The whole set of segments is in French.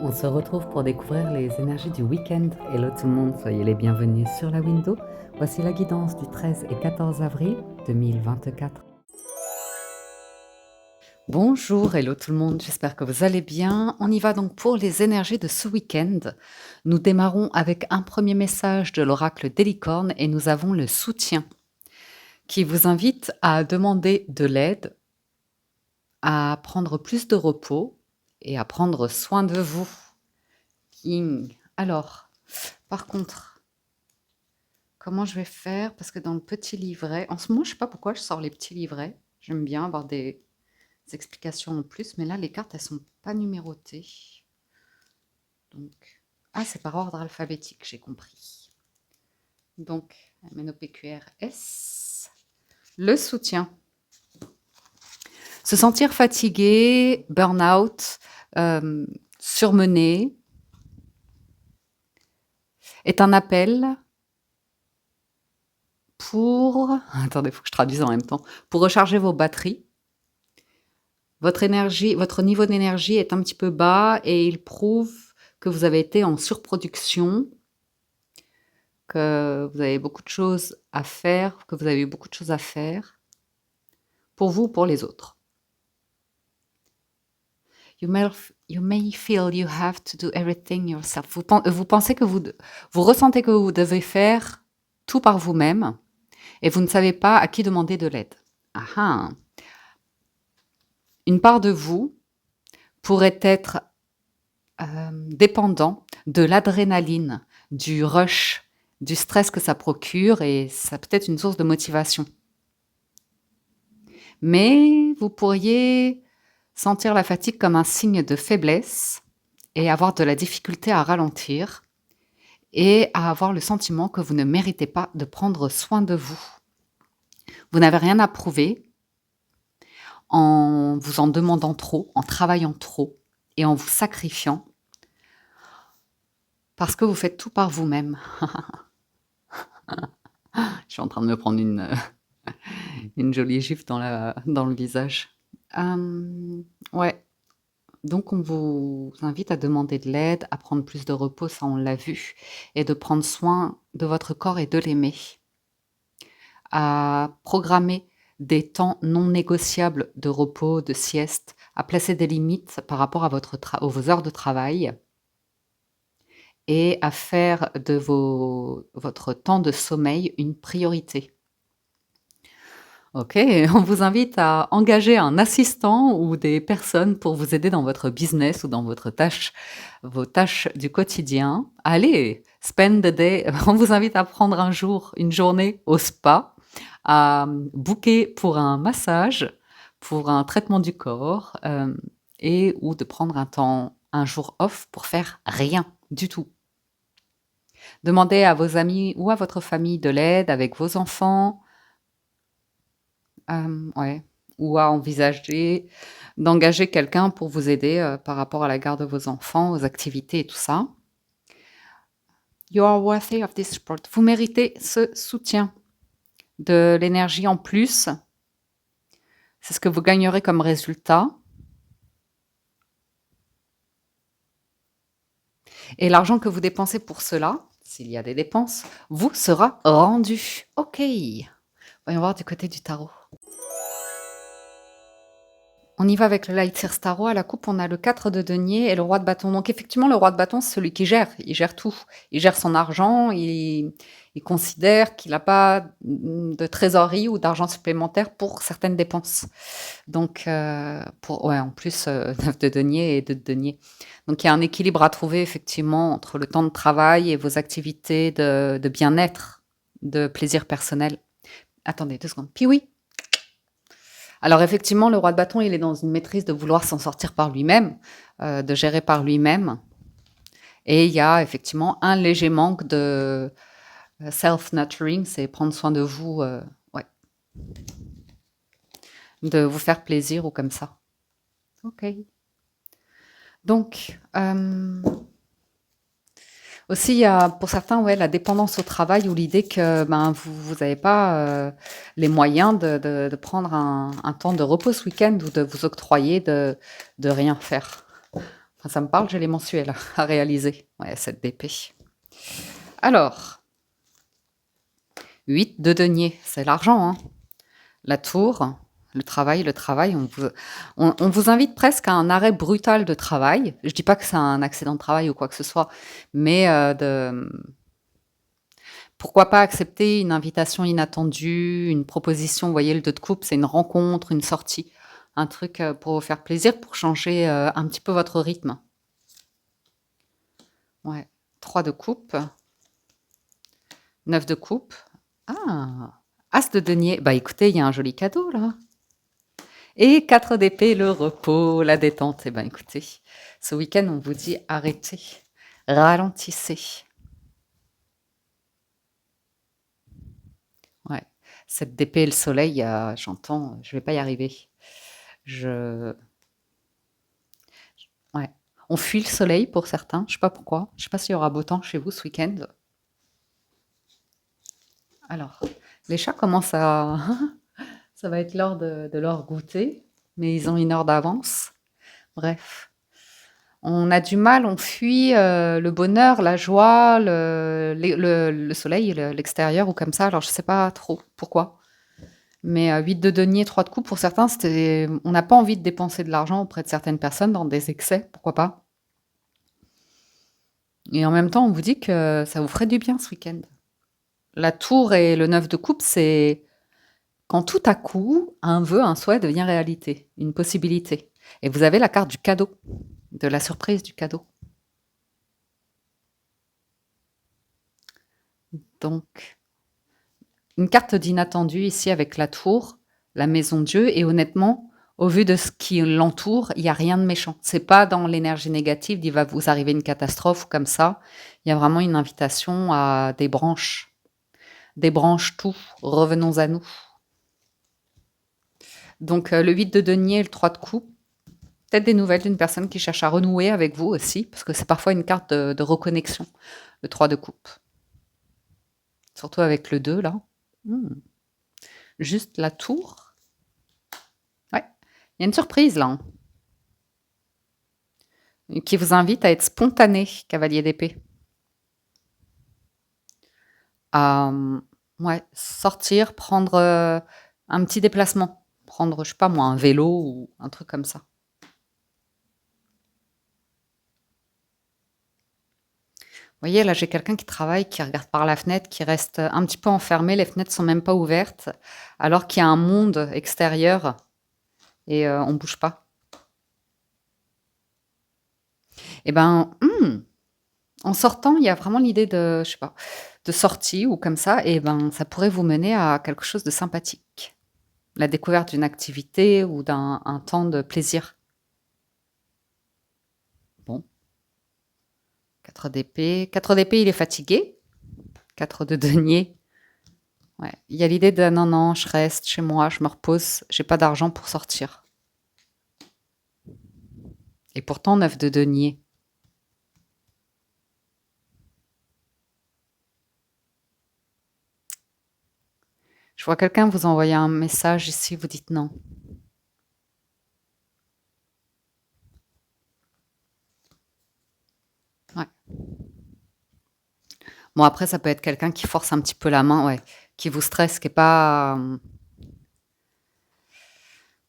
On se retrouve pour découvrir les énergies du week-end. Hello tout le monde, soyez les bienvenus sur la window. Voici la guidance du 13 et 14 avril 2024. Bonjour, hello tout le monde, j'espère que vous allez bien. On y va donc pour les énergies de ce week-end. Nous démarrons avec un premier message de l'oracle des licornes et nous avons le soutien qui vous invite à demander de l'aide, à prendre plus de repos et à prendre soin de vous. Alors, par contre, comment je vais faire? Parce que dans le petit livret, en ce moment, je sais pas pourquoi je sors les petits livrets. J'aime bien avoir des explications en plus, mais là, les cartes, elles sont pas numérotées. Donc, c'est par ordre alphabétique, j'ai compris. Donc, MNOPQRS, le soutien. Se sentir fatigué, burn-out, surmené, est un appel pour... Attendez, il faut que je traduise en même temps. Pour recharger vos batteries. Votre niveau d'énergie est un petit peu bas et il prouve que vous avez été en surproduction, que vous avez beaucoup de choses à faire, que vous avez eu beaucoup de choses à faire pour vous, pour les autres. You may feel you have to do everything yourself. Vous pensez que vous ressentez que vous devez faire tout par vous-même et vous ne savez pas à qui demander de l'aide. Une part de vous pourrait être dépendant de l'adrénaline, du rush, du stress que ça procure et ça peut être une source de motivation. Mais vous pourriez sentir la fatigue comme un signe de faiblesse et avoir de la difficulté à ralentir et à avoir le sentiment que vous ne méritez pas de prendre soin de vous. Vous n'avez rien à prouver en vous en demandant trop, en travaillant trop et en vous sacrifiant parce que vous faites tout par vous-même. Je suis en train de me prendre une jolie gifle dans le visage. Ouais. Donc, on vous invite à demander de l'aide, à prendre plus de repos, ça on l'a vu, et de prendre soin de votre corps et de l'aimer. À programmer des temps non négociables de repos, de sieste, à placer des limites par rapport à vos heures de travail et à faire de votre temps de sommeil une priorité. Ok, on vous invite à engager un assistant ou des personnes pour vous aider dans votre business ou dans vos tâches du quotidien. Allez, spend the day. On vous invite à prendre une journée au spa, à booker pour un massage, pour un traitement du corps, ou de prendre un jour off pour faire rien du tout. Demandez à vos amis ou à votre famille de l'aide avec vos enfants. Ou à envisager d'engager quelqu'un pour vous aider par rapport à la garde de vos enfants, aux activités et tout ça. You are worthy of this support. Vous méritez ce soutien, de l'énergie en plus. C'est ce que vous gagnerez comme résultat. Et l'argent que vous dépensez pour cela, s'il y a des dépenses, vous sera rendu. Ok. Voyons voir du côté du tarot. On y va avec le Light Sears Tarot. À la coupe, on a le 4 de denier et le roi de bâton. Donc effectivement, le roi de bâton, c'est celui qui gère. Il gère tout. Il gère son argent. Il considère qu'il n'a pas de trésorerie ou d'argent supplémentaire pour certaines dépenses. Donc, en plus, 9 de denier et 2 de denier. Donc, il y a un équilibre à trouver effectivement entre le temps de travail et vos activités de bien-être, de plaisir personnel. Attendez 2 secondes. Puis oui. Alors effectivement, le roi de bâton, il est dans une maîtrise de vouloir s'en sortir par lui-même, de gérer par lui-même. Et il y a effectivement un léger manque de self-nurturing, c'est prendre soin de vous, de vous faire plaisir ou comme ça. Ok. Donc, aussi, il y a pour certains la dépendance au travail ou l'idée que vous n'avez pas les moyens de prendre un temps de repos ce week-end ou de vous octroyer de rien faire. Ça me parle, j'ai les mensuels à réaliser. Ouais, cette d'épée. Alors, 8 de denier, c'est l'argent, hein. La tour, le travail, on vous invite presque à un arrêt brutal de travail. Je dis pas que c'est un accident de travail ou quoi que ce soit, mais pourquoi pas accepter une invitation inattendue, une proposition, vous voyez, le 2 de coupe, c'est une rencontre, une sortie, un truc pour vous faire plaisir, pour changer un petit peu votre rythme. Ouais, 3 de coupe, 9 de coupe. Ah, As de denier. Bah écoutez, il y a un joli cadeau là. Et 4 d'épée, le repos, la détente. Eh ben écoutez, ce week-end, on vous dit arrêtez, ralentissez. Ouais, cette d'épée et le soleil, j'entends, je vais pas y arriver. Je... Ouais. On fuit le soleil pour certains, je sais pas pourquoi. Je sais pas s'il y aura beau temps chez vous ce week-end. Alors, les chats commencent à... Ça va être l'heure de leur goûter, mais ils ont une heure d'avance. Bref. On a du mal, on fuit le bonheur, la joie, le soleil, l'extérieur ou comme ça. Alors, je sais pas trop pourquoi. Mais 8 de denier, 3 de coupe, pour certains, on n'a pas envie de dépenser de l'argent auprès de certaines personnes dans des excès, pourquoi pas. Et en même temps, on vous dit que ça vous ferait du bien ce week-end. La tour et le 9 de coupe, c'est quand tout à coup, un vœu, un souhait devient réalité, une possibilité. Et vous avez la carte du cadeau, de la surprise du cadeau. Donc, une carte d'inattendu ici avec la tour, la maison Dieu, et honnêtement, au vu de ce qui l'entoure, il n'y a rien de méchant. C'est pas dans l'énergie négative d'il va vous arriver une catastrophe ou comme ça. Il y a vraiment une invitation à des branches. Débranche tout, revenons à nous. Donc le 8 de denier et le 3 de coupe, peut-être des nouvelles d'une personne qui cherche à renouer avec vous aussi, parce que c'est parfois une carte de reconnexion, le 3 de coupe. Surtout avec le 2 là. Juste la tour. Ouais, il y a une surprise là, hein, qui vous invite à être spontané, cavalier d'épée. À ouais, sortir, prendre un petit déplacement. Prendre, je sais pas moi, un vélo ou un truc comme ça. Vous voyez, là, j'ai quelqu'un qui travaille, qui regarde par la fenêtre, qui reste un petit peu enfermé. Les fenêtres sont même pas ouvertes, alors qu'il y a un monde extérieur et on bouge pas. Et ben, en sortant, il y a vraiment l'idée de, je sais pas, de sortie ou comme ça. Et ben, ça pourrait vous mener à quelque chose de sympathique. La découverte d'une activité ou d'un un temps de plaisir. Bon, 4 d'épée. 4 d'épée, il est fatigué. 4 de denier. Ouais. Il y a l'idée de non, non, je reste chez moi, je me repose, j'ai pas d'argent pour sortir. Et pourtant, 9 de denier. Je vois quelqu'un vous envoyer un message ici, vous dites non. Ouais. Bon, après, ça peut être quelqu'un qui force un petit peu la main, ouais, qui vous stresse, qui est pas.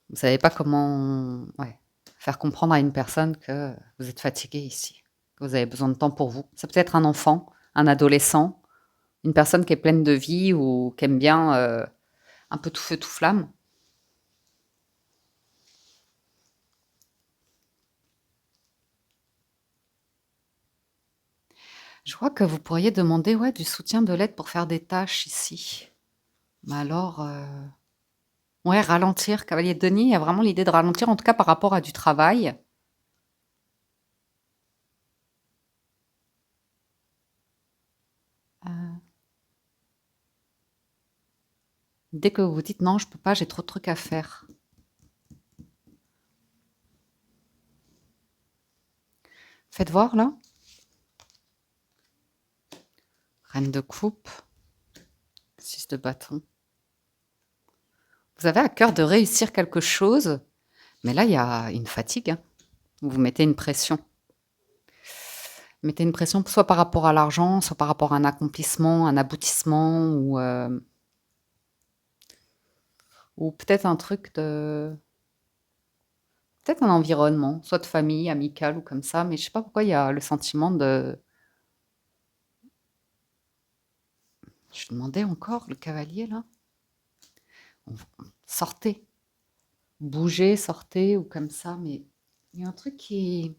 Vous savez pas comment, ouais, faire comprendre à une personne que vous êtes fatigué ici, que vous avez besoin de temps pour vous. Ça peut être un enfant, un adolescent, une personne qui est pleine de vie ou qui aime bien un peu tout feu, tout flamme. Je crois que vous pourriez demander, ouais, du soutien, de l'aide pour faire des tâches ici. Mais alors, ouais, ralentir, cavalier de denier, il y a vraiment l'idée de ralentir, en tout cas par rapport à du travail. Dès que vous vous dites non, je peux pas, j'ai trop de trucs à faire. Faites voir là. Reine de coupe, 6 de bâton. Vous avez à cœur de réussir quelque chose, mais là, il y a une fatigue, hein. Vous vous mettez une pression. Mettez une pression soit par rapport à l'argent, soit par rapport à un accomplissement, un aboutissement ou peut-être un truc de peut-être un environnement, soit de famille, amical ou comme ça, mais je sais pas pourquoi il y a le sentiment de je demandais encore le cavalier là? Sortez, bougez, sortez ou comme ça, mais il y a un truc qui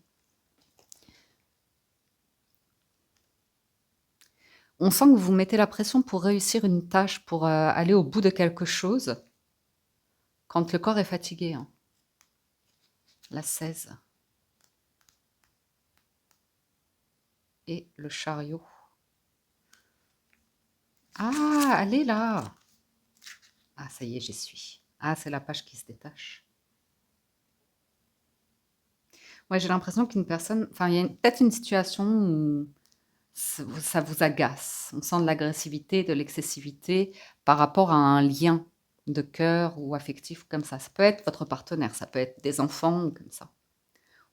on sent que vous mettez la pression pour réussir une tâche, pour, aller au bout de quelque chose, quand le corps est fatigué, hein. La 16 et le chariot. Ah! Allez là! Ah ça y est, j'y suis. Ah, c'est la page qui se détache. Ouais, j'ai l'impression qu'une personne enfin, il y a peut-être une situation où ça vous agace. On sent de l'agressivité, de l'excessivité par rapport à un lien de cœur ou affectif comme ça. Ça peut être votre partenaire, ça peut être des enfants ou comme ça.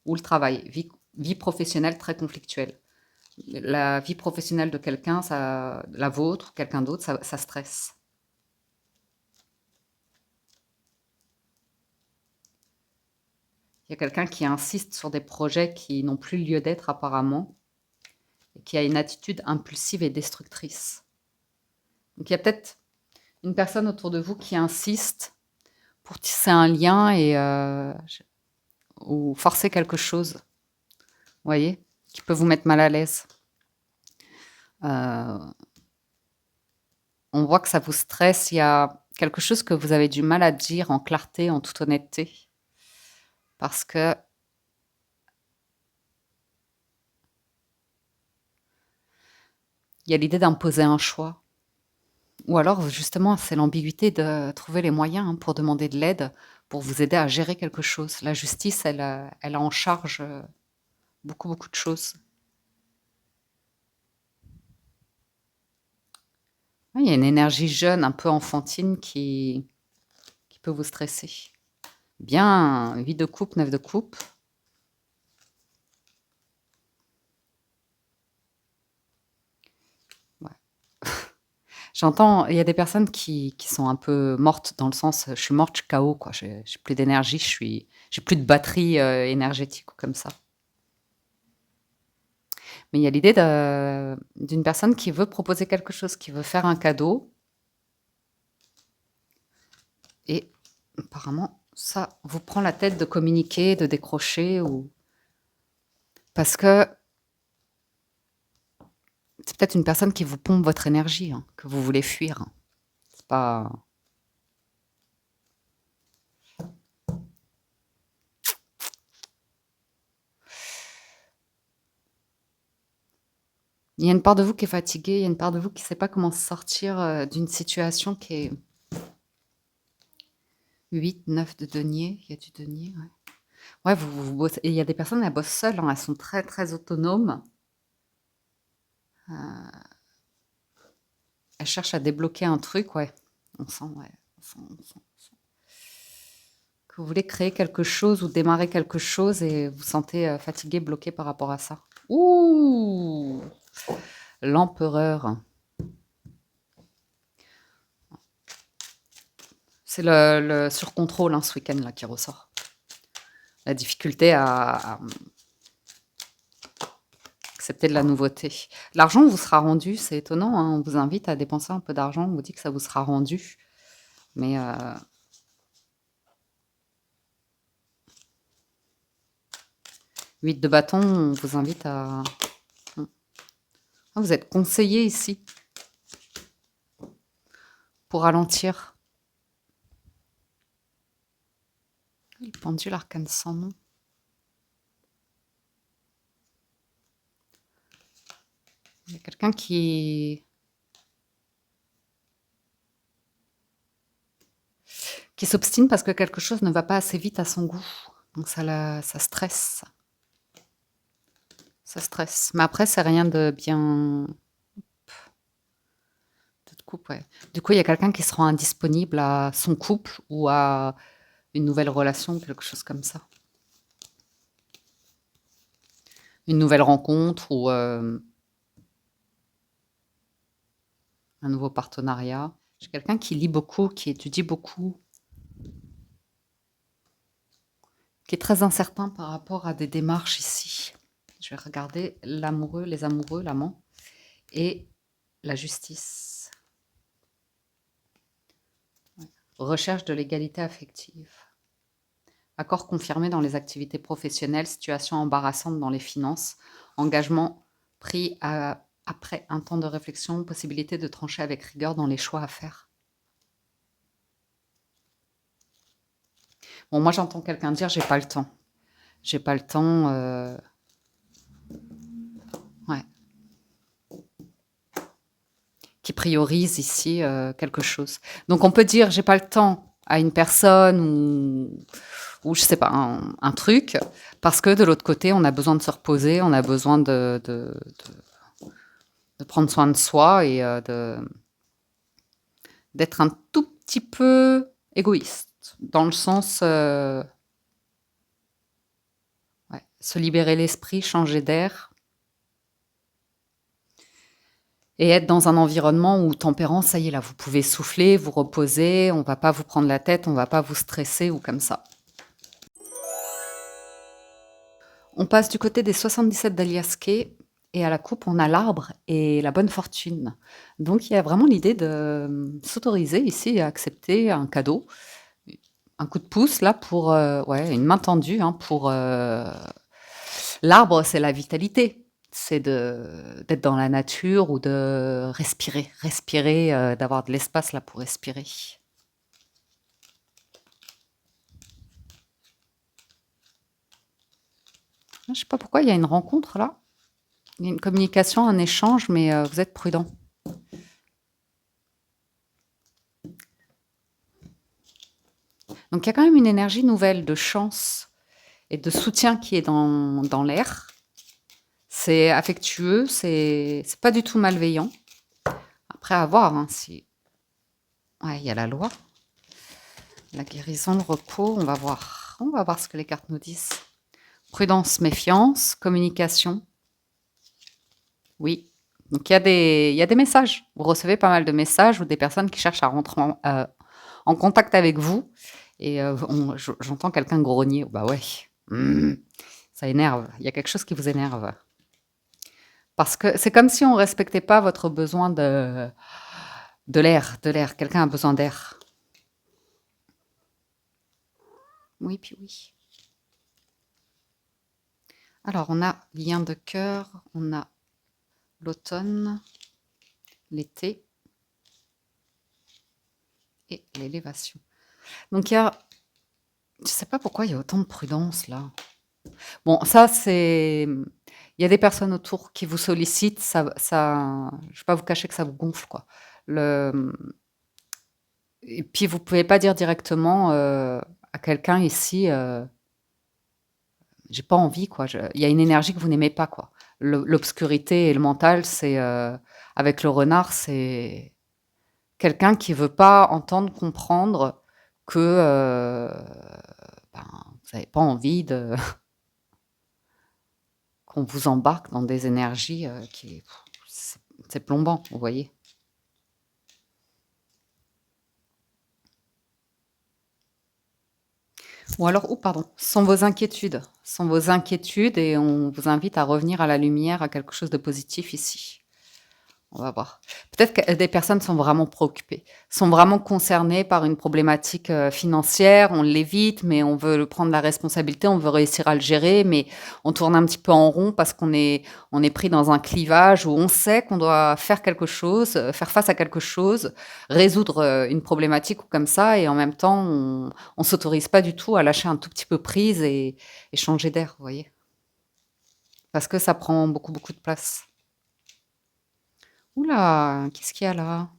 Ou le travail, vie professionnelle très conflictuelle. La vie professionnelle de quelqu'un, ça la vôtre, quelqu'un d'autre, ça stresse. Il y a quelqu'un qui insiste sur des projets qui n'ont plus lieu d'être apparemment et qui a une attitude impulsive et destructrice. Donc il y a peut-être une personne autour de vous qui insiste pour tisser un lien ou forcer quelque chose, vous voyez, qui peut vous mettre mal à l'aise. Euh, on voit que ça vous stresse, il y a quelque chose que vous avez du mal à dire en clarté, en toute honnêteté, parce que il y a l'idée d'imposer un choix. Ou alors, justement, c'est l'ambiguïté de trouver les moyens pour demander de l'aide, pour vous aider à gérer quelque chose. La justice, elle a en charge beaucoup, beaucoup de choses. Ouais, il y a une énergie jeune, un peu enfantine qui peut vous stresser. Bien, 8 de coupe, 9 de coupe. Ouais. J'entends, il y a des personnes qui sont un peu mortes dans le sens, je suis morte, je suis KO, quoi. J'ai plus d'énergie, j'ai plus de batterie énergétique ou comme ça. Mais il y a l'idée d'une personne qui veut proposer quelque chose, qui veut faire un cadeau. Et apparemment, ça vous prend la tête de communiquer, de décrocher ou parce que c'est peut-être une personne qui vous pompe votre énergie, que vous voulez fuir. C'est pas. Il y a une part de vous qui est fatiguée, il y a une part de vous qui ne sait pas comment sortir d'une situation qui est 8, 9 de denier. Il y a du denier, ouais. Ouais, vous bossez. Et il y a des personnes, elles bossent seules, elles sont très, très autonomes. Elles cherchent à débloquer un truc, ouais. On sent, ouais. On sent que vous voulez créer quelque chose ou démarrer quelque chose et vous sentez fatigué, bloqué par rapport à ça. Ouh! L'empereur. C'est le surcontrôle ce week-end là qui ressort. La difficulté à accepter de la nouveauté. L'argent vous sera rendu, c'est étonnant, on vous invite à dépenser un peu d'argent, on vous dit que ça vous sera rendu. Mais 8 de bâton, on vous invite à... Ah, vous êtes conseillé ici pour ralentir. Le pendule, arcane sans nom. Il y a quelqu'un qui s'obstine parce que quelque chose ne va pas assez vite à son goût. Donc ça stresse. Ça stresse. Mais après, c'est rien de bien... De couple, ouais. Du coup, il y a quelqu'un qui se rend indisponible à son couple ou à une nouvelle relation, quelque chose comme ça. une nouvelle rencontre ou un nouveau partenariat. J'ai quelqu'un qui lit beaucoup, qui étudie beaucoup, qui est très incertain par rapport à des démarches ici. Je vais regarder l'amoureux, les amoureux, l'amant et la justice. Ouais. Recherche de l'égalité affective. Accord confirmé dans les activités professionnelles, situation embarrassante dans les finances, engagement pris après un temps de réflexion, possibilité de trancher avec rigueur dans les choix à faire. Bon, moi j'entends quelqu'un dire j'ai pas le temps. J'ai pas le temps. Ouais. Qui priorise ici quelque chose. Donc on peut dire j'ai pas le temps à une personne ou je sais pas, un truc, parce que de l'autre côté, on a besoin de se reposer, on a besoin de prendre soin de soi et d'être un tout petit peu égoïste, dans le sens ouais, se libérer l'esprit, changer d'air et être dans un environnement où tempérance, ça y est là, vous pouvez souffler, vous reposer, on va pas vous prendre la tête, on va pas vous stresser ou comme ça. On passe du côté des 77 d'Aliasqué et à la coupe, on a l'arbre et la bonne fortune. Donc il y a vraiment l'idée de s'autoriser ici à accepter un cadeau, un coup de pouce là pour ouais, une main tendue hein, pour l'arbre, c'est la vitalité. C'est d'être dans la nature ou de respirer, d'avoir de l'espace là pour respirer. Je sais pas pourquoi il y a une rencontre là. Il y a une communication, un échange, mais vous êtes prudent. Donc il y a quand même une énergie nouvelle de chance et de soutien qui est dans l'air. C'est affectueux, c'est pas du tout malveillant. Après, à voir hein, si. Ouais, il y a la loi, la guérison, le repos, on va voir. On va voir ce que les cartes nous disent. Prudence, méfiance, communication. Oui. Donc il y a des messages. Vous recevez pas mal de messages ou des personnes qui cherchent à rentrer en contact avec vous. Et j'entends quelqu'un grogner. Bah ouais. Ça énerve. Il y a quelque chose qui vous énerve. Parce que c'est comme si on respectait pas votre besoin de l'air, de l'air. Quelqu'un a besoin d'air. Oui, puis oui. Alors, on a lien de cœur, on a l'automne, l'été et l'élévation. Donc, je sais pas pourquoi il y a autant de prudence là. Bon, ça, c'est. Il y a des personnes autour qui vous sollicitent, je vais pas vous cacher que ça vous gonfle, quoi. Le... Et puis, vous pouvez pas dire directement à quelqu'un ici, j'ai pas envie, quoi. Il y a une énergie que vous n'aimez pas, quoi. L'obscurité et le mental, c'est avec le renard, c'est quelqu'un qui veut pas entendre, comprendre que ben, vous n'avez pas envie de qu'on vous embarque dans des énergies qui c'est plombant, vous voyez. Ou alors, oh pardon, sont vos inquiétudes et on vous invite à revenir à la lumière, à quelque chose de positif ici. On va voir. Peut-être que des personnes sont vraiment préoccupées, sont vraiment concernées par une problématique financière. On l'évite, mais on veut prendre la responsabilité, on veut réussir à le gérer, mais on tourne un petit peu en rond parce on est pris dans un clivage où on sait qu'on doit faire quelque chose, faire face à quelque chose, résoudre une problématique ou comme ça, et en même temps, on s'autorise pas du tout à lâcher un tout petit peu prise et changer d'air, vous voyez, parce que ça prend beaucoup, beaucoup de place. Oula, qu'est-ce qu'il y a là?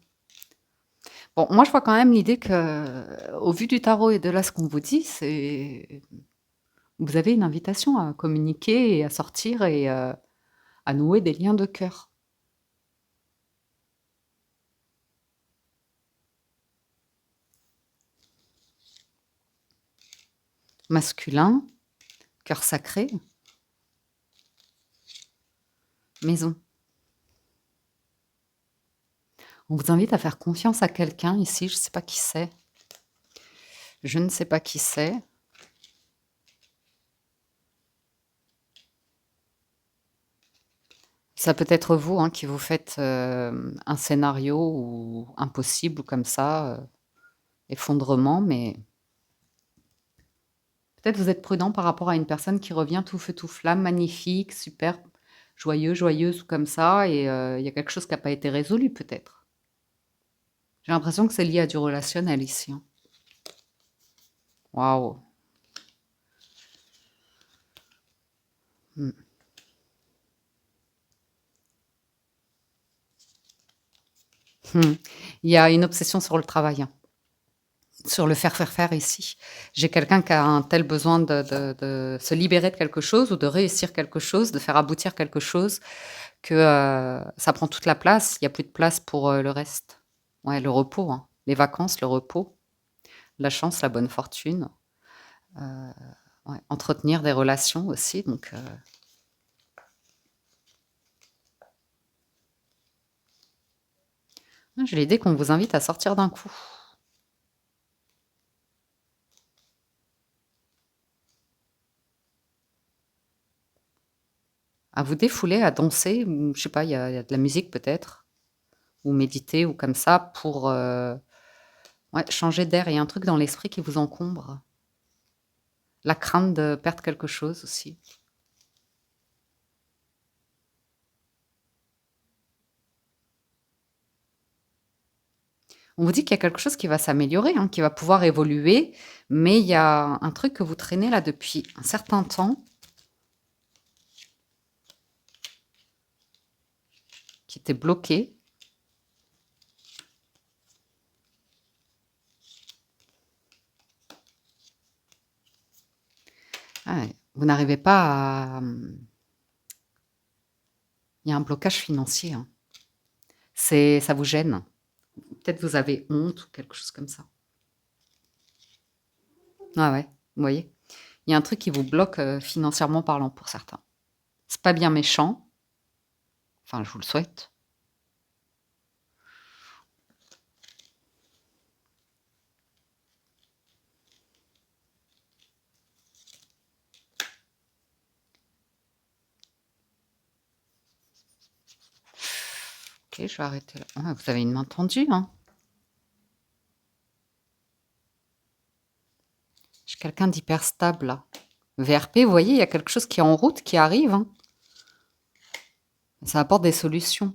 Bon, moi, je vois quand même l'idée que, au vu du tarot et de là, ce qu'on vous dit, c'est vous avez une invitation à communiquer et à sortir et à nouer des liens de cœur. Masculin, cœur sacré. Maison. On vous invite à faire confiance à quelqu'un ici, je ne sais pas qui c'est. Je ne sais pas qui c'est. Ça peut être vous hein, qui vous faites un scénario ou impossible ou comme ça, effondrement, mais peut-être vous êtes prudent par rapport à une personne qui revient tout feu tout flamme, magnifique, super, joyeux, joyeuse ou comme ça, et il y a quelque chose qui n'a pas été résolu peut-être. J'ai l'impression que c'est lié à du relationnel ici. Hein. Waouh. Hmm. Il y a une obsession sur le travail, hein, sur le faire ici. J'ai quelqu'un qui a un tel besoin de se libérer de quelque chose ou de réussir quelque chose, de faire aboutir quelque chose, que ça prend toute la place. Il n'y a plus de place pour le reste. Ouais, le repos, hein. Les vacances, le repos, la chance, la bonne fortune. Ouais, entretenir des relations aussi. Donc, j'ai l'idée qu'on vous invite à sortir d'un coup. À vous défouler, à danser, ou je sais pas, il y a de la musique peut-être, ou méditer, ou comme ça, pour ouais, changer d'air. Il y a un truc dans l'esprit qui vous encombre. La crainte de perdre quelque chose aussi. On vous dit qu'il y a quelque chose qui va s'améliorer, hein, qui va pouvoir évoluer, mais il y a un truc que vous traînez là depuis un certain temps, qui était bloqué. Ah ouais, vous n'arrivez pas à... Il y a un blocage financier. Hein. Ça vous gêne. Peut-être vous avez honte ou quelque chose comme ça. Ah ouais, vous voyez. Il y a un truc qui vous bloque financièrement parlant pour certains. C'est pas bien méchant. Enfin, je vous le souhaite. Ok, je vais arrêter là. Ah, vous avez une main tendue, hein. J'ai quelqu'un d'hyper stable là. VRP, vous voyez, il y a quelque chose qui est en route, qui arrive. Hein. Ça apporte des solutions.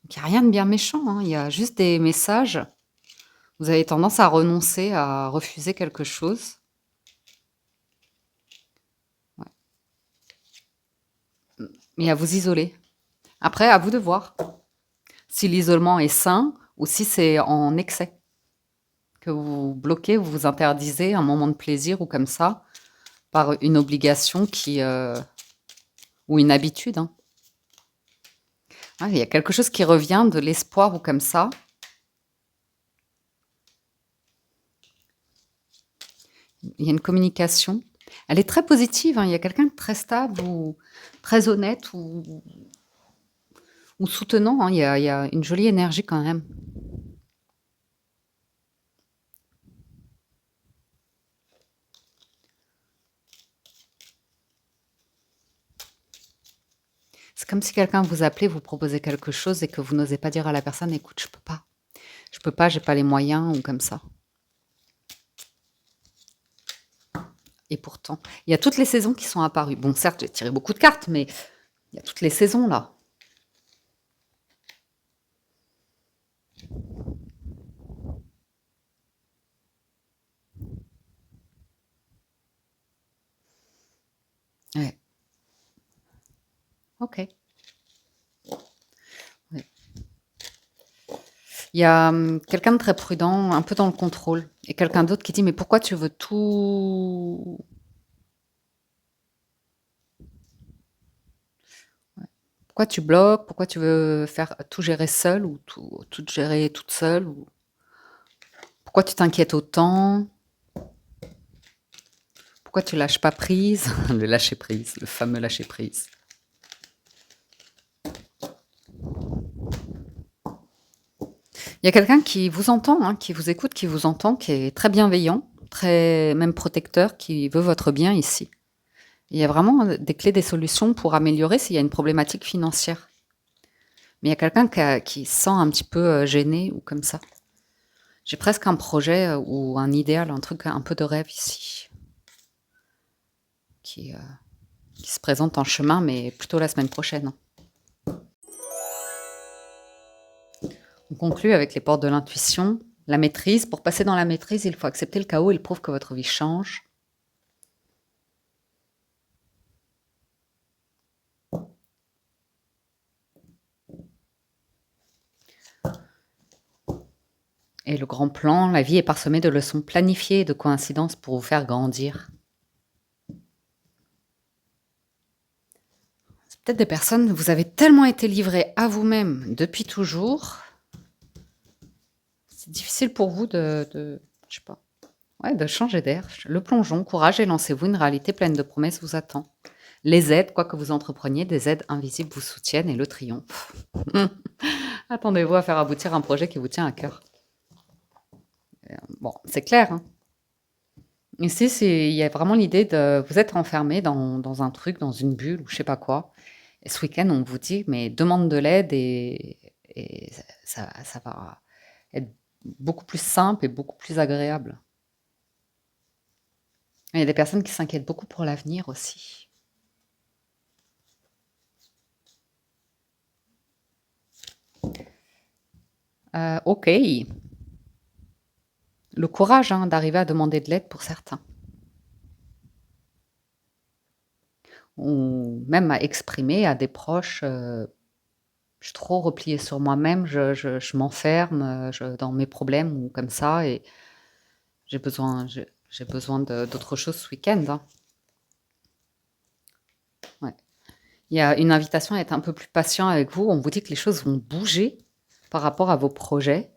Donc, il n'y a rien de bien méchant, hein. Il y a juste des messages. Vous avez tendance à renoncer, à refuser quelque chose. Ouais. Mais à vous isoler. Après, à vous de voir si l'isolement est sain ou si c'est en excès. Que vous bloquez, vous vous interdisez un moment de plaisir ou comme ça, par une obligation qui... ou une habitude. Hein. Ah, il y a quelque chose qui revient de l'espoir ou comme ça. Il y a une communication. Elle est très positive. Hein. Il y a quelqu'un de très stable ou très honnête ou soutenant. Hein. Il y a une jolie énergie quand même. C'est comme si quelqu'un vous appelait, vous proposait quelque chose et que vous n'osez pas dire à la personne, écoute, je peux pas. Je peux pas, j'ai pas les moyens ou comme ça. Et pourtant, il y a toutes les saisons qui sont apparues. Bon, certes, j'ai tiré beaucoup de cartes, mais il y a toutes les saisons là. Ouais. Ok. Ouais. Il y a quelqu'un de très prudent, un peu dans le contrôle, et quelqu'un d'autre qui dit, mais pourquoi tu veux tout... Ouais. Pourquoi tu bloques? Pourquoi tu veux faire tout gérer seul ou tout gérer toute seule ou... Pourquoi tu t'inquiètes autant? Pourquoi tu lâches pas prise? Le lâcher prise, le fameux lâcher prise. Il y a quelqu'un qui vous entend, hein, qui vous écoute, qui vous entend, qui est très bienveillant, très même protecteur, qui veut votre bien ici. Il y a vraiment des clés, des solutions pour améliorer s'il y a une problématique financière. Mais il y a quelqu'un qui se sent un petit peu gêné ou comme ça. J'ai presque un projet ou un idéal, un truc, un peu de rêve ici, qui, euh, qui se présente en chemin, mais plutôt la semaine prochaine. On conclut avec les portes de l'intuition, la maîtrise. Pour passer dans la maîtrise, il faut accepter le chaos. Il prouve que votre vie change. Et le grand plan, la vie est parsemée de leçons planifiées et de coïncidences pour vous faire grandir. C'est peut-être des personnes, vous avez tellement été livré à vous-même depuis toujours, c'est difficile pour vous je sais pas, ouais, de changer d'air. Le plongeon, courage et lancez-vous, une réalité pleine de promesses vous attend. Les aides, quoi que vous entrepreniez, des aides invisibles vous soutiennent et le triomphe. Attendez-vous à faire aboutir un projet qui vous tient à cœur. Bon, c'est clair, hein. Ici, il y a vraiment l'idée de vous être enfermé dans un truc, dans une bulle ou je sais pas quoi. Et ce week-end, on vous dit, mais demande de l'aide et ça va être beaucoup plus simple et beaucoup plus agréable. Il y a des personnes qui s'inquiètent beaucoup pour l'avenir aussi. Ok. Le courage hein, d'arriver à demander de l'aide pour certains. Ou même à exprimer à des proches, je suis trop repliée sur moi-même, je m'enferme dans mes problèmes ou comme ça, et j'ai besoin d'autre chose ce week-end. Hein. Ouais. Il y a une invitation à être un peu plus patient avec vous. On vous dit que les choses vont bouger par rapport à vos projets,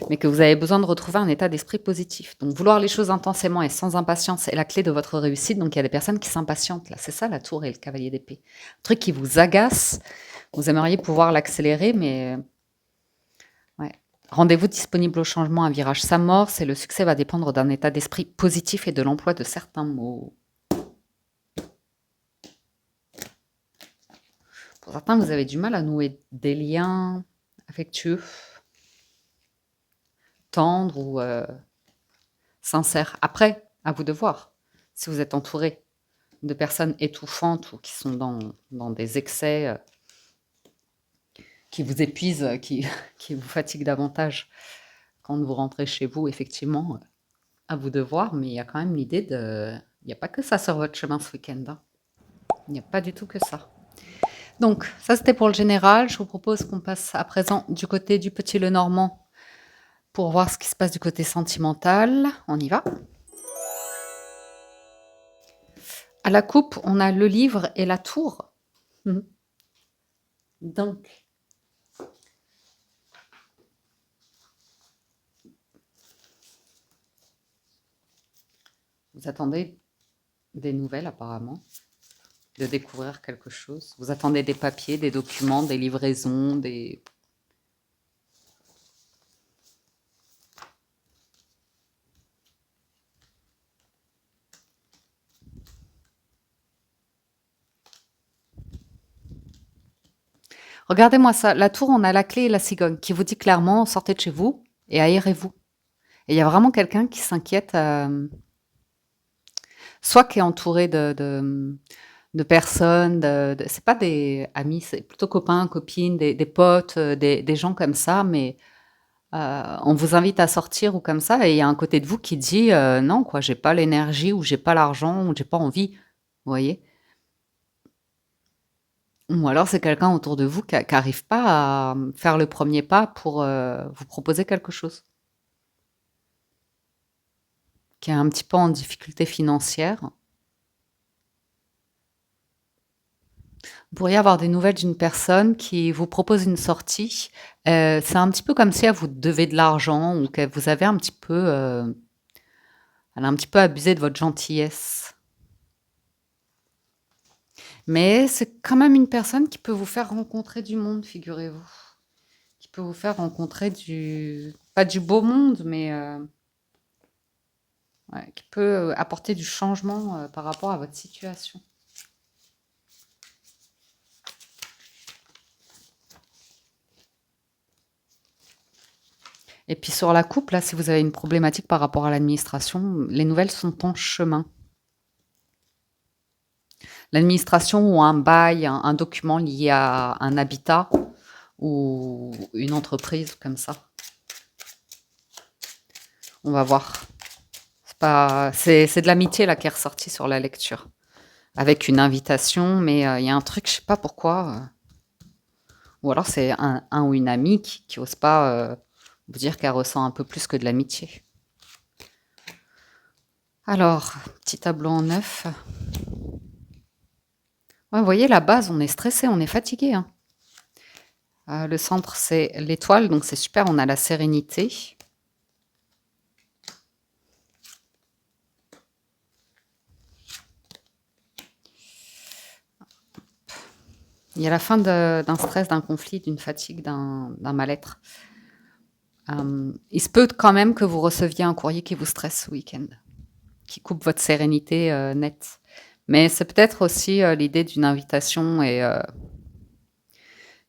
mais que vous avez besoin de retrouver un état d'esprit positif. Donc, vouloir les choses intensément et sans impatience est la clé de votre réussite. Donc, il y a des personnes qui s'impatientent. Là, c'est ça la tour et le cavalier d'épée. Un truc qui vous agace. Vous aimeriez pouvoir l'accélérer, mais ouais. Rendez-vous disponible au changement, un virage s'amorce et le succès va dépendre d'un état d'esprit positif et de l'emploi de certains mots. Pour certains, vous avez du mal à nouer des liens affectueux, tendres ou sincères. Après, à vous de voir. Si vous êtes entouré de personnes étouffantes ou qui sont dans des excès qui vous épuisent, qui vous fatiguent davantage quand vous rentrez chez vous, effectivement, à vous de voir, mais il y a quand même l'idée de... Il n'y a pas que ça sur votre chemin ce week-end. Hein. Il n'y a pas du tout que ça. Donc, ça c'était pour le général. Je vous propose qu'on passe à présent du côté du petit Lenormand pour voir ce qui se passe du côté sentimental. On y va. À la coupe, on a le livre et la tour. Donc, vous attendez des nouvelles apparemment, de découvrir quelque chose. Vous attendez des papiers, des documents, des livraisons, des... Regardez-moi ça. La tour, on a la clé et la cigogne qui vous dit clairement, sortez de chez vous et aérez-vous. Et il y a vraiment quelqu'un qui s'inquiète, soit qui est entouré de personnes, c'est pas des amis, c'est plutôt copains, copines, des potes, des gens comme ça, mais on vous invite à sortir ou comme ça, et il y a un côté de vous qui dit non, quoi, j'ai pas l'énergie, ou j'ai pas l'argent, ou j'ai pas envie, vous voyez. Ou alors c'est quelqu'un autour de vous qui n'arrive pas à faire le premier pas pour vous proposer quelque chose, qui est un petit peu en difficulté financière. Vous pourriez avoir des nouvelles d'une personne qui vous propose une sortie. C'est un petit peu comme si elle vous devait de l'argent ou que vous avez un petit peu, elle a un petit peu abusé de votre gentillesse. Mais c'est quand même une personne qui peut vous faire rencontrer du monde, figurez-vous. Qui qui peut vous faire rencontrer pas du beau monde, mais ouais, qui peut apporter du changement par rapport à votre situation. Et puis sur la coupe, là, si vous avez une problématique par rapport à l'administration, les nouvelles sont en chemin. L'administration ou un bail, un document lié à un habitat ou une entreprise comme ça. On va voir. C'est de l'amitié là qui est ressorti sur la lecture. Avec une invitation, mais il y a un truc, je sais pas pourquoi. Ou alors c'est un ou une amie qui ose pas vous dire qu'elle ressent un peu plus que de l'amitié. Alors, petit tableau en neuf. Ouais, vous voyez, la base, on est stressé, on est fatigué, hein. Le centre, c'est l'étoile, donc c'est super, on a la sérénité. Il y a la fin d'un stress, d'un conflit, d'une fatigue, d'un mal-être. Il se peut quand même que vous receviez un courrier qui vous stresse ce week-end, qui coupe votre sérénité nette. Mais c'est peut-être aussi l'idée d'une invitation et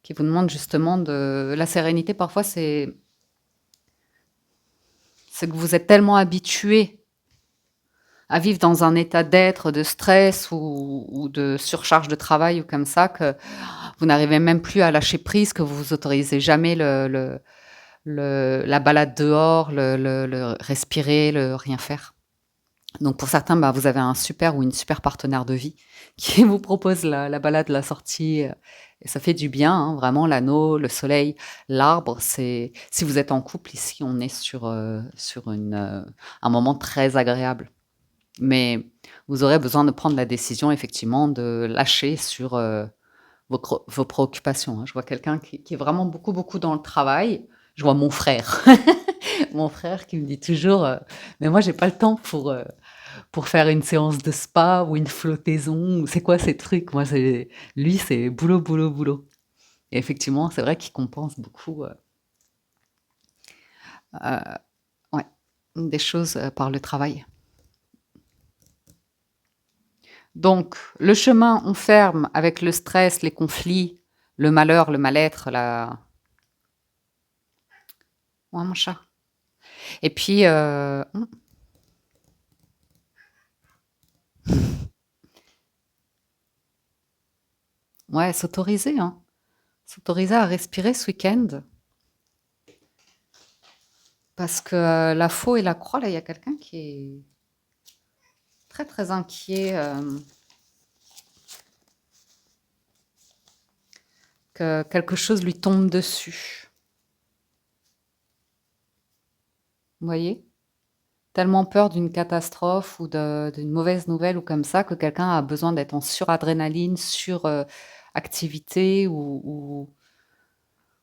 qui vous demande justement de... La sérénité, parfois, c'est que vous êtes tellement habitué à vivre dans un état d'être, de stress ou de surcharge de travail ou comme ça, que vous n'arrivez même plus à lâcher prise, que vous vous autorisez jamais la balade dehors, le respirer, le rien faire. Donc pour certains, bah, vous avez un super ou une super partenaire de vie qui vous propose la balade, la sortie, et ça fait du bien, hein, vraiment l'anneau, le soleil, l'arbre. Si vous êtes en couple ici, on est sur un moment très agréable. Mais vous aurez besoin de prendre la décision effectivement de lâcher sur vos préoccupations, hein. Je vois quelqu'un qui est vraiment beaucoup, beaucoup dans le travail. Je vois mon frère. Mon frère qui me dit toujours mais moi, j'ai pas le temps pour faire une séance de spa ou une flottaison. C'est quoi ces trucs? Moi, lui, c'est boulot, boulot, boulot. Et effectivement, c'est vrai qu'il compense beaucoup euh, ouais, des choses par le travail. Donc, le chemin, on ferme avec le stress, les conflits, le malheur, le mal-être, Ouais, mon chat. Et puis, ouais, s'autoriser, hein. S'autoriser à respirer ce week-end. Parce que la faux et la croix, là, il y a quelqu'un qui est très, très inquiet que quelque chose lui tombe dessus. Vous voyez? Tellement peur d'une catastrophe ou d'une mauvaise nouvelle ou comme ça que quelqu'un a besoin d'être en suradrénaline, activité ou,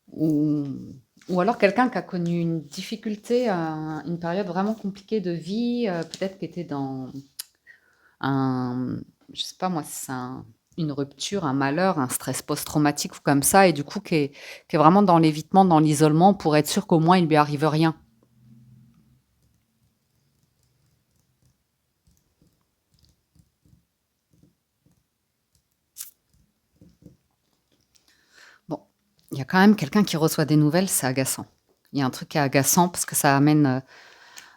ou alors quelqu'un qui a connu une difficulté, une période vraiment compliquée de vie, peut-être qui était dans un, je sais pas moi, si c'est une rupture, un malheur, un stress post-traumatique ou comme ça, et du coup qui est vraiment dans l'évitement, dans l'isolement pour être sûr qu'au moins il lui arrive rien. Bon, il y a quand même quelqu'un qui reçoit des nouvelles, c'est agaçant. Il y a un truc qui est agaçant parce que ça amène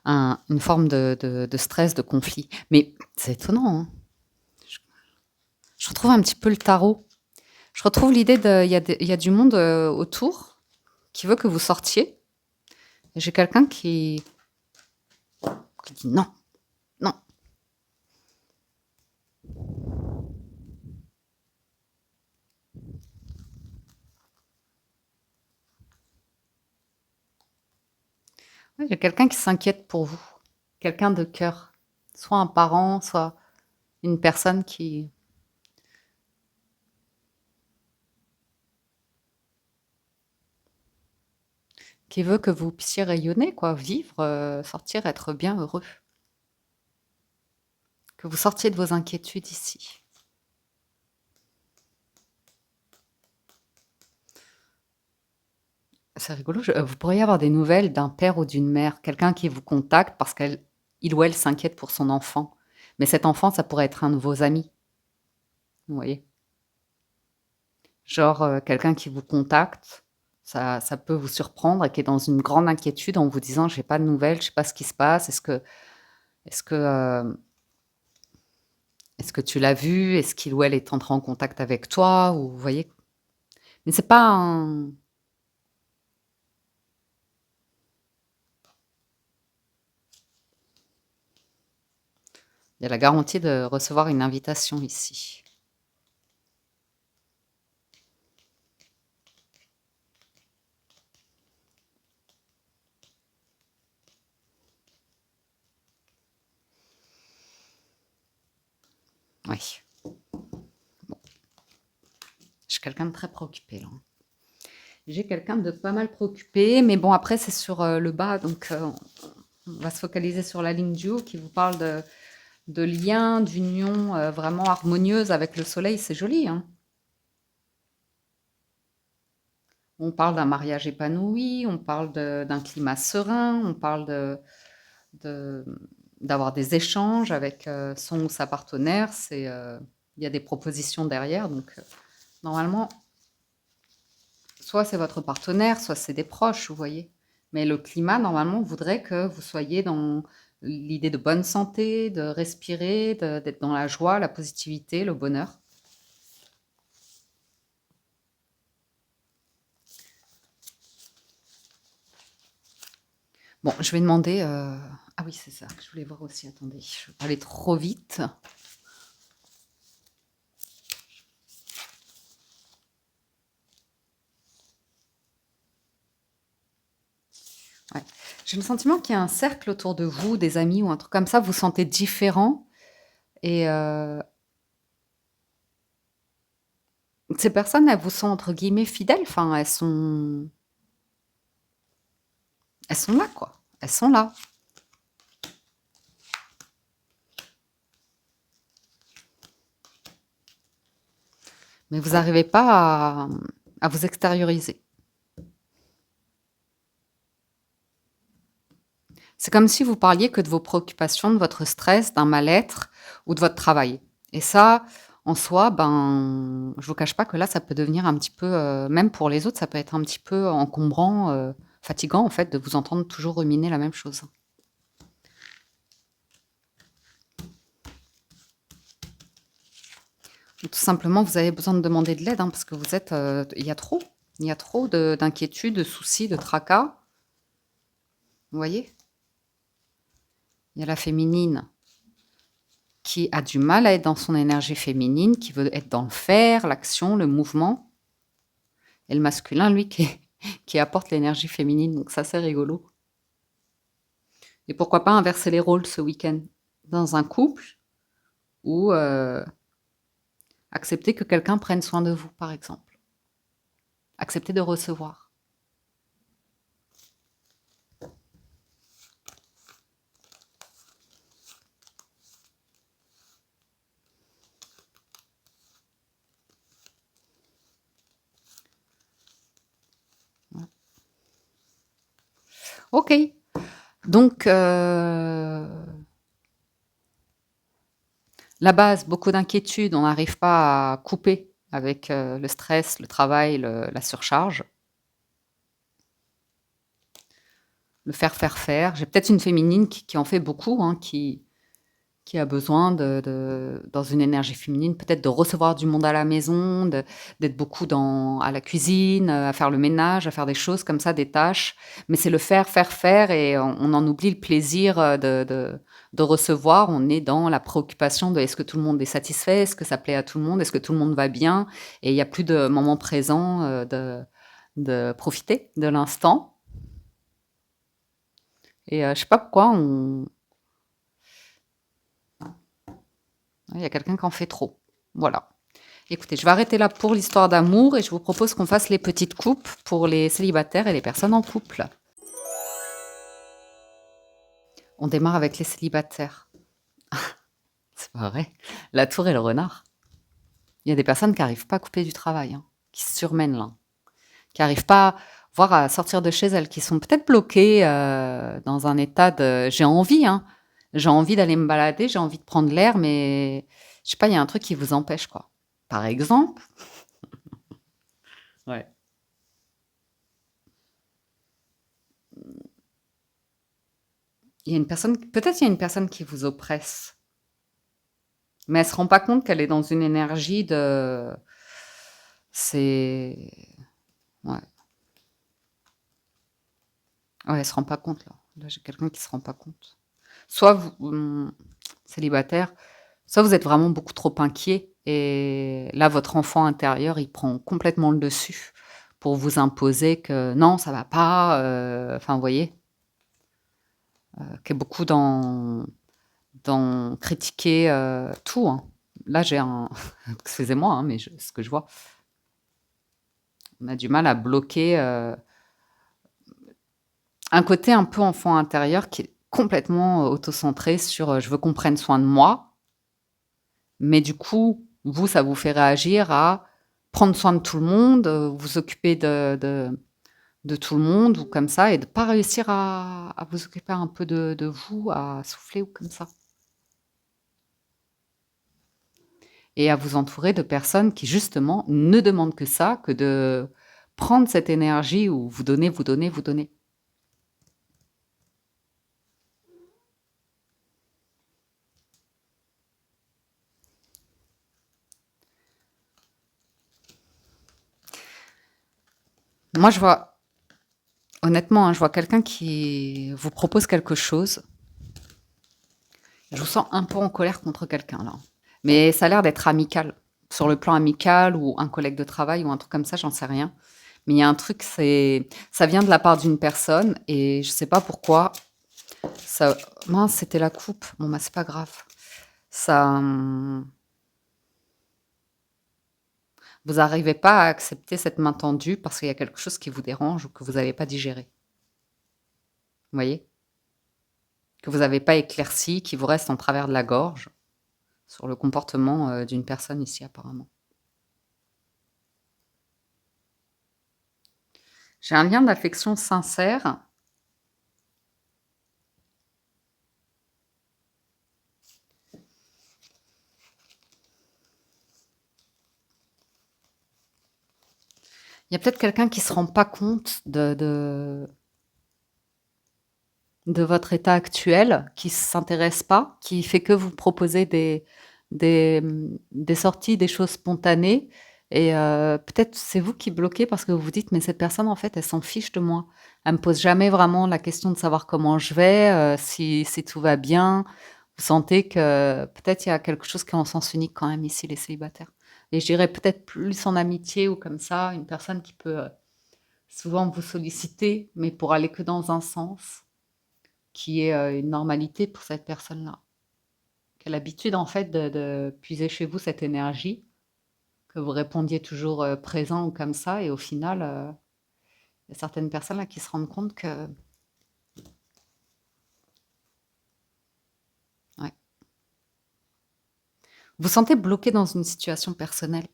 une forme de stress, de conflit. Mais c'est étonnant, hein. Je retrouve un petit peu le tarot. Je retrouve l'idée il y a du monde autour qui veut que vous sortiez. Et j'ai quelqu'un qui dit non, non. Ouais, j'ai quelqu'un qui s'inquiète pour vous. Quelqu'un de cœur. Soit un parent, soit une personne qui veut que vous puissiez rayonner, quoi, vivre, sortir, être bien heureux. Que vous sortiez de vos inquiétudes ici. c'est rigolo, vous pourriez avoir des nouvelles d'un père ou d'une mère, quelqu'un qui vous contacte parce qu'il ou elle s'inquiète pour son enfant. Mais cet enfant, ça pourrait être un de vos amis, vous voyez? Genre, quelqu'un qui vous contacte, ça peut vous surprendre et qui est dans une grande inquiétude en vous disant: «J'ai pas de nouvelles, je sais pas ce qui se passe. Est-ce que, est-ce que tu l'as vu? Est-ce qu'il ou elle est entré en contact avec toi?» ou vous voyez? Mais c'est pas un il y a la garantie de recevoir une invitation ici. Oui. Bon, j'ai quelqu'un de très préoccupé là. J'ai quelqu'un de pas mal préoccupé, mais bon après c'est sur, le bas donc on va se focaliser sur la ligne du haut qui vous parle de liens, d'union, vraiment harmonieuse avec le soleil, c'est joli, hein. On parle d'un mariage épanoui, on parle d'un climat serein, on parle de d'avoir des échanges avec, son ou sa partenaire. Il y a des propositions derrière donc normalement, soit c'est votre partenaire, soit c'est des proches, vous voyez? Mais le climat, normalement, voudrait que vous soyez dans l'idée de bonne santé, de respirer, d'être dans la joie, la positivité, le bonheur. Bon, je vais demander, ah oui, c'est ça que je voulais voir aussi. Attendez, je vais pas aller trop vite. Ouais. J'ai le sentiment qu'il y a un cercle autour de vous, des amis ou un truc comme ça, vous vous sentez différent et ces personnes, elles vous sont entre guillemets «fidèles», enfin, elles sont là, quoi. Elles sont là. Mais vous n'arrivez pas à vous extérioriser. C'est comme si vous parliez que de vos préoccupations, de votre stress, d'un mal-être ou de votre travail. Et ça, en soi, ben, je vous cache pas que là, ça peut devenir un petit peu, même pour les autres, ça peut être un petit peu encombrant, fatigant en fait de vous entendre toujours ruminer la même chose. Ou tout simplement, vous avez besoin de demander de l'aide, hein, parce que vous êtes, il y a trop d'inquiétudes, de soucis, de tracas. Vous voyez? Il y a la féminine qui a du mal à être dans son énergie féminine, qui veut être dans le faire, l'action, le mouvement. Et le masculin, lui, qui apporte l'énergie féminine. Donc ça, c'est rigolo. Et pourquoi pas inverser les rôles ce week-end dans un couple ou accepter que quelqu'un prenne soin de vous, par exemple. Accepter de recevoir. Ok. Donc, la base, beaucoup d'inquiétudes, on n'arrive pas à couper avec le stress, le travail, la surcharge. Le faire, faire, faire. J'ai peut-être une féminine qui en fait beaucoup, hein, qui a besoin dans une énergie féminine, peut-être de recevoir du monde à la maison, d'être beaucoup à la cuisine, à faire le ménage, à faire des choses comme ça, des tâches. Mais c'est le faire, faire, faire et on en oublie le plaisir de recevoir. On est dans la préoccupation de est-ce que tout le monde est satisfait, est-ce que ça plaît à tout le monde, est-ce que tout le monde va bien. Et il n'y a plus de moment présent de profiter de l'instant. Et je sais pas pourquoi il y a quelqu'un qui en fait trop. Voilà. Écoutez, je vais arrêter là pour l'histoire d'amour et je vous propose qu'on fasse les petites coupes pour les célibataires et les personnes en couple. On démarre avec les célibataires. C'est pas vrai. La tour et le renard. Il y a des personnes qui n'arrivent pas à couper du travail, hein, qui se surmènent là, qui n'arrivent pas, voire à sortir de chez elles, qui sont peut-être bloquées dans un état de j'ai envie, hein, j'ai envie d'aller me balader, j'ai envie de prendre l'air, mais je sais pas, il y a un truc qui vous empêche, quoi. Par exemple, ouais. Il y a une personne, peut-être il y a une personne qui vous oppresse, mais elle se rend pas compte qu'elle est dans une énergie de, c'est, ouais, ouais, elle se rend pas compte là. Là, j'ai quelqu'un qui se rend pas compte. Soit vous, célibataire, soit vous êtes vraiment beaucoup trop inquiet et là, votre enfant intérieur, il prend complètement le dessus pour vous imposer que non, ça va pas. Enfin, vous voyez, qui est beaucoup dans critiquer tout, hein. Là, j'ai un, excusez-moi, hein, mais ce que je vois, on a du mal à bloquer un côté un peu enfant intérieur qui est complètement autocentré sur je veux qu'on prenne soin de moi. Mais du coup, vous, ça vous fait réagir à prendre soin de tout le monde, vous occuper de tout le monde ou comme ça et de pas réussir à vous occuper un peu de vous, à souffler ou comme ça. Et à vous entourer de personnes qui justement ne demandent que ça, que de prendre cette énergie où vous donnez, vous donnez, vous donnez. Moi, je vois, honnêtement, hein, je vois quelqu'un qui vous propose quelque chose. Je vous sens un peu en colère contre quelqu'un là. Mais ça a l'air d'être amical. Sur le plan amical ou un collègue de travail ou un truc comme ça, j'en sais rien. Mais il y a un truc, ça vient de la part d'une personne et je sais pas pourquoi. Ça, mince, c'était la coupe. Bon, bah, c'est pas grave. Ça, vous n'arrivez pas à accepter cette main tendue parce qu'il y a quelque chose qui vous dérange ou que vous n'avez pas digéré. Vous voyez? Que vous n'avez pas éclairci, qui vous reste en travers de la gorge sur le comportement d'une personne ici apparemment. J'ai un lien d'affection sincère. Il y a peut-être quelqu'un qui se rend pas compte de votre état actuel, qui s'intéresse pas, qui fait que vous proposer des sorties, des choses spontanées. Et peut-être c'est vous qui bloquez parce que vous vous dites, mais cette personne, en fait, elle s'en fiche de moi. Elle me pose jamais vraiment la question de savoir comment je vais, si tout va bien. Vous sentez que peut-être il y a quelque chose qui est en sens unique quand même ici, les célibataires. Et je dirais peut-être plus en amitié ou comme ça, une personne qui peut souvent vous solliciter, mais pour aller que dans un sens qui est une normalité pour cette personne-là. Qui a l'habitude en fait de puiser chez vous cette énergie, que vous répondiez toujours présent ou comme ça, et au final, il y a certaines personnes là qui se rendent compte que, ouais, vous sentez bloqué dans une situation personnelle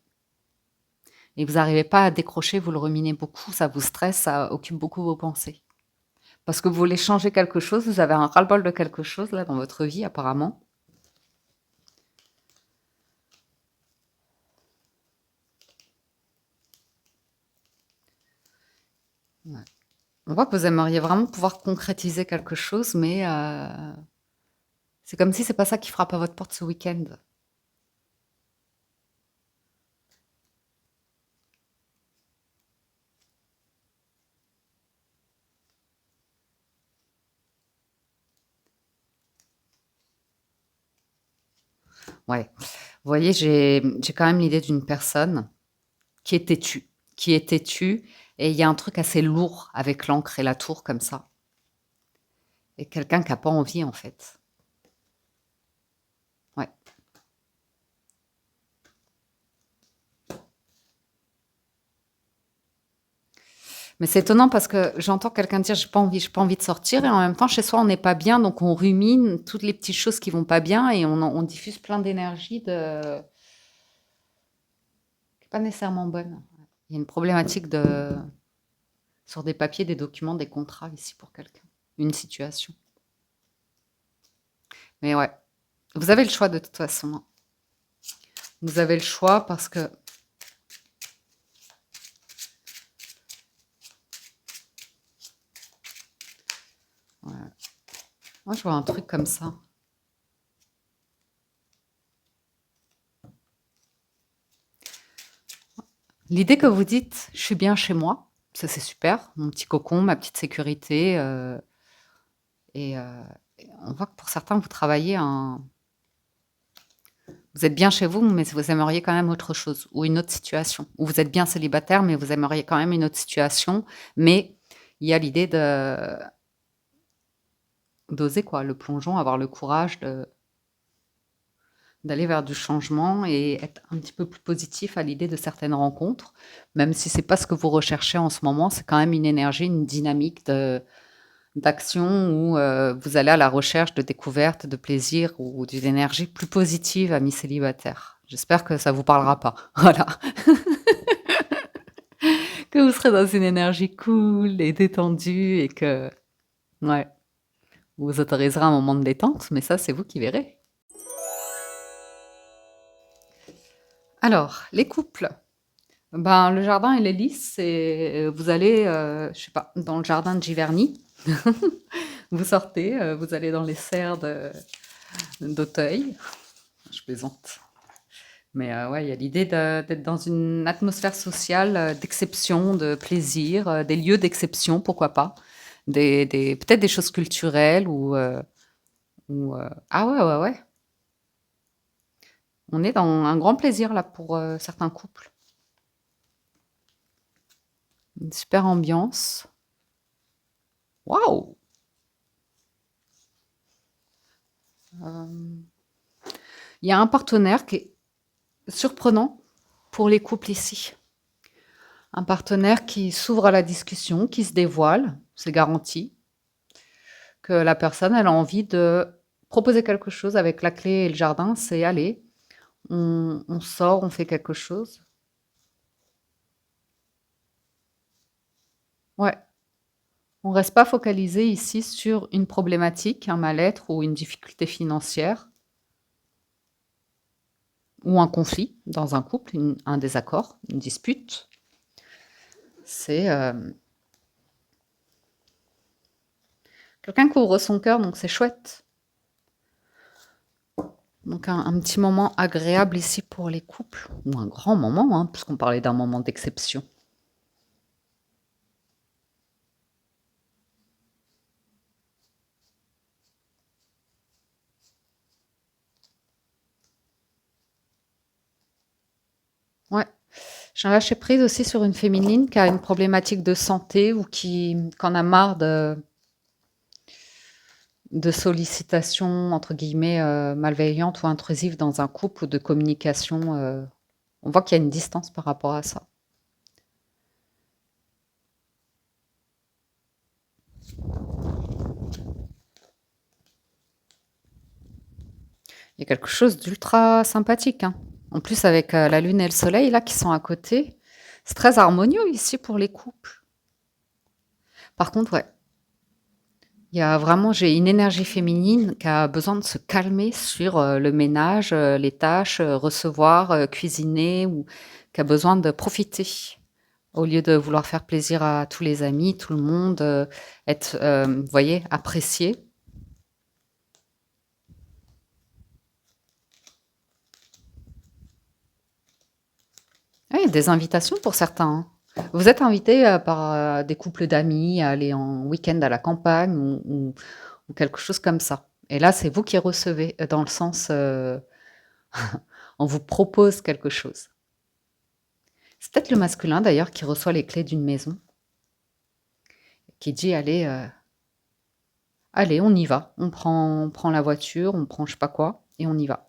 et vous n'arrivez pas à décrocher, vous le ruminez beaucoup, ça vous stresse, ça occupe beaucoup vos pensées. Parce que vous voulez changer quelque chose, vous avez un ras-le-bol de quelque chose là dans votre vie apparemment. Ouais. On voit que vous aimeriez vraiment pouvoir concrétiser quelque chose, mais c'est comme si c'est pas ça qui frappe à votre porte ce week-end. Ouais. Vous voyez, j'ai quand même l'idée d'une personne qui est têtue, qui est têtue, et il y a un truc assez lourd avec l'encre et la tour comme ça. Et quelqu'un qui a pas envie en fait. Ouais. Mais c'est étonnant parce que j'entends quelqu'un dire j'ai pas envie de sortir, et en même temps chez soi on n'est pas bien, donc on rumine toutes les petites choses qui vont pas bien et on diffuse plein d'énergie qui est pas nécessairement bonne. Il y a une problématique de sur des papiers, des documents, des contrats ici pour quelqu'un. Une situation. Mais ouais, vous avez le choix de toute façon, hein. Vous avez le choix parce que ouais, moi je vois un truc comme ça. L'idée que vous dites: «Je suis bien chez moi», ça c'est super, mon petit cocon, ma petite sécurité, et et on voit que pour certains vous travaillez un vous êtes bien chez vous, mais vous aimeriez quand même autre chose ou une autre situation. Ou vous êtes bien célibataire, mais vous aimeriez quand même une autre situation, mais il y a l'idée de d'oser quoi, le plongeon, avoir le courage d'aller vers du changement et être un petit peu plus positif à l'idée de certaines rencontres, même si c'est pas ce que vous recherchez en ce moment, c'est quand même une énergie, une dynamique d'action où vous allez à la recherche de découvertes, de plaisir ou d'une énergie plus positive, amis célibataires. J'espère que ça vous parlera pas. Voilà. Que vous serez dans une énergie cool et détendue et que, ouais, vous autoriserez un moment de détente, mais ça, c'est vous qui verrez. Alors, les couples. Ben, le jardin et les lys, c'est vous allez, je sais pas, dans le jardin de Giverny. Vous sortez, vous allez dans les serres d'Auteuil. Je plaisante. Mais ouais, il y a l'idée d'être dans une atmosphère sociale d'exception, de plaisir, des lieux d'exception, pourquoi pas. Peut-être des choses culturelles ah ouais, ouais, ouais. On est dans un grand plaisir là pour certains couples. Une super ambiance. Waouh! Euh, Il y a un partenaire qui est surprenant pour les couples ici. Un partenaire qui s'ouvre à la discussion, qui se dévoile, c'est garanti, que la personne elle a envie de proposer quelque chose avec la clé et le jardin, c'est aller, on sort, on fait quelque chose. Ouais, on reste pas focalisé ici sur une problématique, un mal-être ou une difficulté financière ou un conflit dans un couple, un désaccord, une dispute. C'est quelqu'un qui ouvre son cœur, donc c'est chouette. Donc un petit moment agréable ici pour les couples, ou un grand moment, hein, puisqu'on parlait d'un moment d'exception. Ouais. J'ai un lâcher prise aussi sur une féminine qui a une problématique de santé ou qui en a marre de sollicitations, entre guillemets, malveillantes ou intrusives dans un couple ou de communication. On voit qu'il y a une distance par rapport à ça. Il y a quelque chose d'ultra sympathique, hein. En plus, avec la lune et le soleil, là, qui sont à côté, c'est très harmonieux ici pour les couples. Par contre, ouais, il y a vraiment, j'ai une énergie féminine qui a besoin de se calmer sur le ménage, les tâches, recevoir, cuisiner, ou qui a besoin de profiter au lieu de vouloir faire plaisir à tous les amis, tout le monde, être, vous voyez, apprécié. Oui, des invitations pour certains, hein. Vous êtes invité par des couples d'amis à aller en week-end à la campagne ou quelque chose comme ça. Et là, c'est vous qui recevez, dans le sens, on vous propose quelque chose. C'est peut-être le masculin d'ailleurs qui reçoit les clés d'une maison, qui dit allez, allez, on y va, on prend la voiture, on prend je sais pas quoi, et on y va.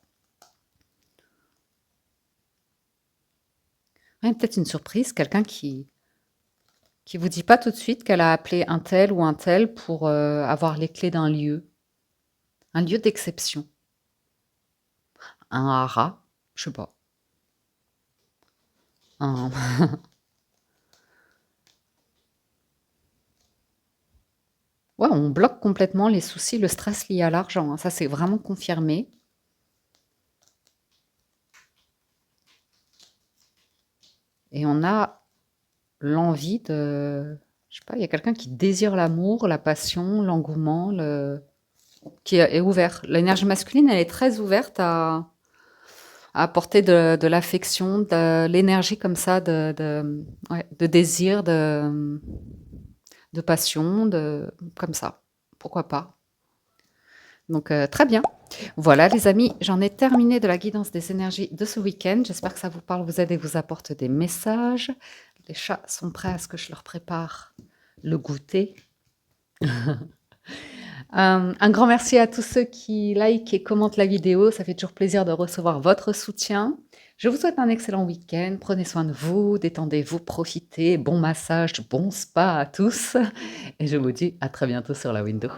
Ouais, peut-être une surprise, quelqu'un qui vous dit pas tout de suite qu'elle a appelé un tel ou un tel pour avoir les clés d'un lieu, un lieu d'exception, un haras, je sais pas, un, on bloque complètement les soucis, le stress lié à l'argent, hein. Ça, c'est vraiment confirmé. Et on a l'envie de je sais pas, il y a quelqu'un qui désire l'amour, la passion, l'engouement, qui est ouvert. L'énergie masculine, elle est très ouverte à apporter de l'affection, de l'énergie comme ça, ouais, de désir, de passion, comme ça. Pourquoi pas? Donc, très bien. Voilà, les amis, j'en ai terminé de la guidance des énergies de ce week-end. J'espère que ça vous parle, vous aide et vous apporte des messages. Les chats sont prêts à ce que je leur prépare le goûter. Un grand merci à tous ceux qui like et commentent la vidéo. Ça fait toujours plaisir de recevoir votre soutien. Je vous souhaite un excellent week-end. Prenez soin de vous, détendez-vous, profitez. Bon massage, bon spa à tous. Et je vous dis à très bientôt sur la window.